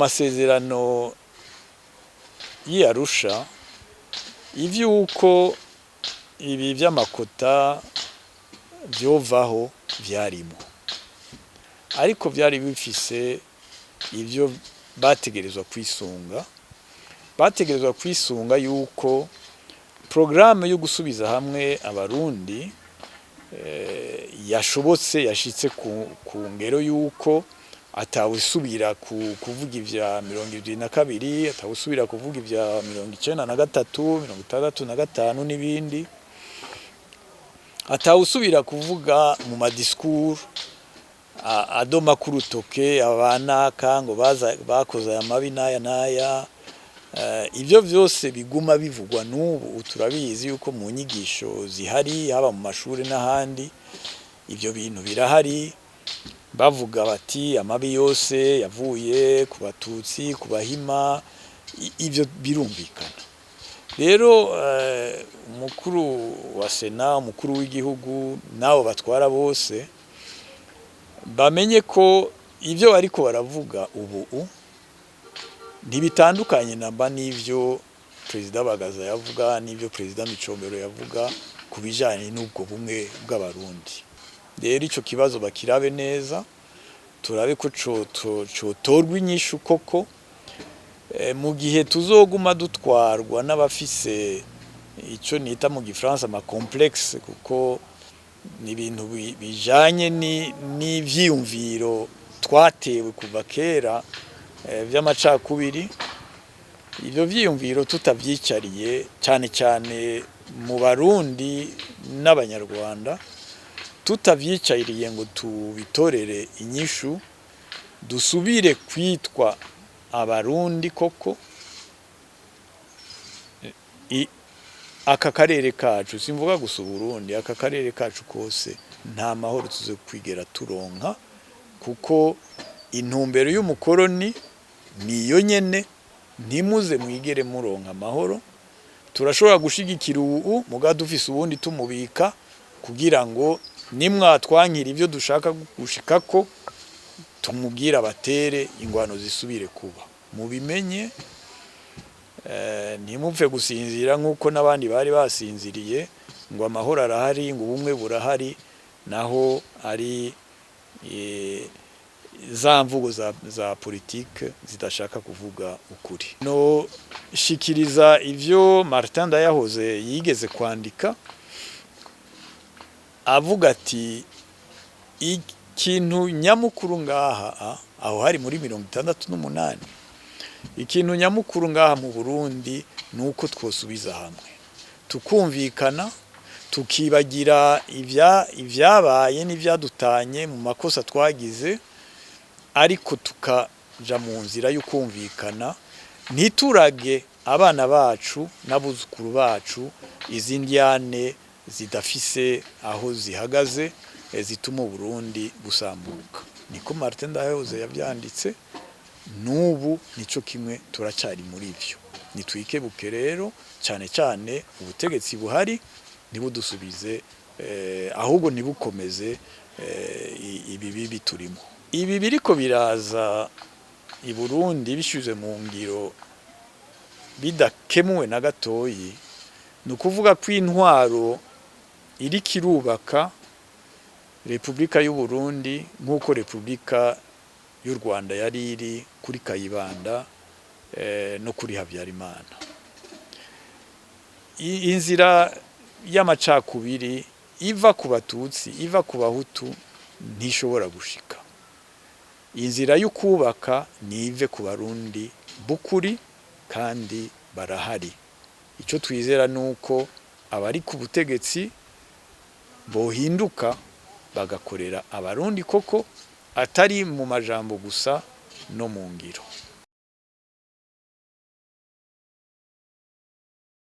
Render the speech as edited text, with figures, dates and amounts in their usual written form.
masezerano y'Arusha ivyuko ibi vy'amakota vyovaho vyarimo, ariko vyari bifise ivyo bategerezwa kwisunga yuko programme yo gusubiza hamwe abarundi yashobotse yashitse ku ngero yuko atawusubira kuvuga ivya 2022, atawusubira kuvuga ivya 1993, 1965 n'ibindi, atawusubira kuvuga mu madiscours adoma kurutoke abanaka ngo bakoze amabi naya ivyo vyose biguma bivugwa n'ubu. Turabizi yuko mu nyigisho zihari haba mu mashuri n'ahandi ivyo bintu birahari, bavuga bati amabi yose yavuye ku Batutsi, ku Bahima, ivyo birumvikana. Rero umukuru wa Sena, umukuru w'igihugu nabo batwara bose bamenye ko ivyo bariko baravuga ubu ntibitandukanye namba n'ivyo Perezida Bagaza yavuga n'ivyo Perezida Micombero yavuga ku bijanye n'ubwo bumwe bw'abarundi. Rero ico kibazo bakirabe neza, turabe ko cotorwa inyishu koko, mu gihe tuzoguma dutwarwa n'abafise ico nita mu Gifaransa ama complexe, kuko ni ibintu bijanye n'ivyiyumviro twatewe kuva kera vy'amacakubiri. Ivyo vyiyumviro tutavyicariye cyane cyane mu Barundi n'Abanyarwanda, tutavyicariye ngo tubitorere inyishu, dusubire kwitwa abarundi koko, aka karere kacu, simvuga gusa Burundi, aka karere kacu kose nta mahoro tuze kwigera turonka, kuko intumbero y'umukoroni niyo nyene, ntimuze mwigere muronka amahoro. Turashobora gushigikira ubu muga dufise ubundi tumubika kugira ngo nimwatwankira ivyo dushaka gushikako tumubwira batere ingwano zisubire kuba. Mubimenye, ntimupfe gusinzira nk'uko n'abandi bari basinziriye ngo amahoro arahari, ngo ubumwe burahari, naho ari za mvugo za politike zidashaka kuvuga ukuri. No shikiriza ivyo Martin Ndayahoze yigeze kwandika avuga ati ikintu nyamukuru ngaha, aho hari muri 68, ikintu nyamukuru ngaha mu Burundi nuko twosubiza hamwe tukumvikana, tukibagira ivyabaye n'ivyadutanye mu makosa twagize, ariko tukaja mu nzira y'ukumvikana, ntiturage abana bacu n'abuzukuru bacu izi ndyane zidafise aho zihagaze zituma Burundi busambuka. Niko Martin Ndayahoze yavyanditse, n'ubu nico kimwe turacari muri ivyo. Nitwikebuke rero cyane cyane ubutegetsi buhari nibudusubize, ahubwo nibukomeze ibibi turimo. Ibi biriko biraza i Burundi bishyuze mu ngiro bidakemuwe na gatoyi, nukuvuga ko intwaro iri kirubaka Republika y'u Burundi nk'uko Republika y'u Rwanda yari iri kuri Kayibanda no kuri Habyarimana. Inzira y'amacakubiri iva ku Batutsi, iva ku Bahutu ntishobora gushika. Inzira y'ukubaka nive ku Barundi bukuri kandi barahari. Ico twizera nuko abari ku butegetsi bohinduka bagakorera abarundi koko, atari mu majambo gusa no mu ngiro.